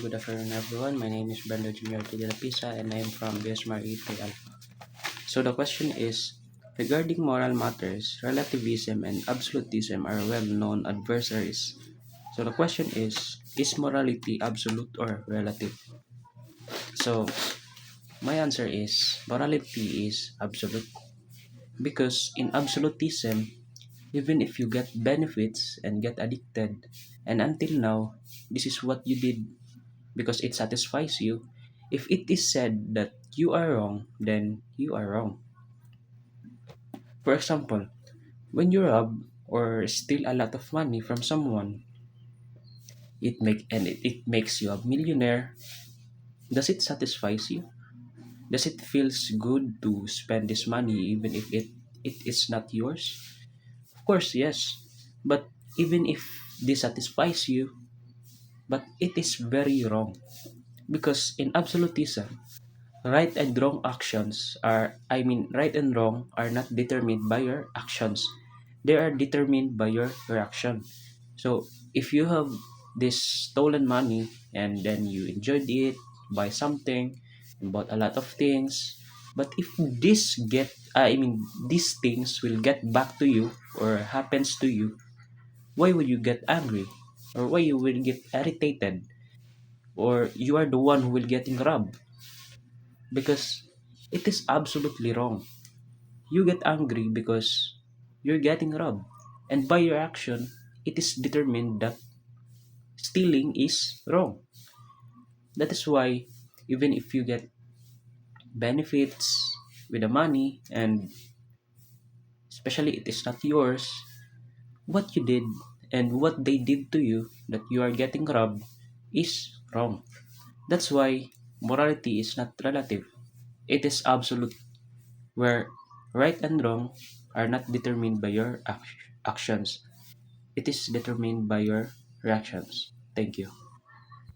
good afternoon everyone. My name is Brando Junior T. De La Pisa and I am from BSMAR 8 Alpha. So the question is, regarding moral matters, relativism and absolutism are well-known adversaries. So the question is morality absolute or relative? So my answer is, morality is absolute. Because in absolutism, even if you get benefits and get addicted, and until now, this is what you did because it satisfies you. If it is said that you are wrong, then you are wrong. For example, when you rob or steal a lot of money from someone, it makes you a millionaire. Does it satisfies you? Does it feels good to spend this money even if it is not yours? Of course, yes. But even if this satisfies you, but it is very wrong. Because in absolutism, right and wrong are not determined by your actions. They are determined by your reaction. So if you have this stolen money and then you enjoyed it, buy something, and bought a lot of things, but if these things will get back to you or happens to you, why would you get angry? Or why you will get irritated? Or you are the one who will getting robbed? Because it is absolutely wrong. You get angry because you're getting robbed. And by your action, it is determined that stealing is wrong. That is why even if you get benefits with the money and especially it is not yours, what you did and what they did to you that you are getting robbed is wrong. That's why morality is not relative. It is absolute where right and wrong are not determined by your actions. It is determined by your reactions. Thank you.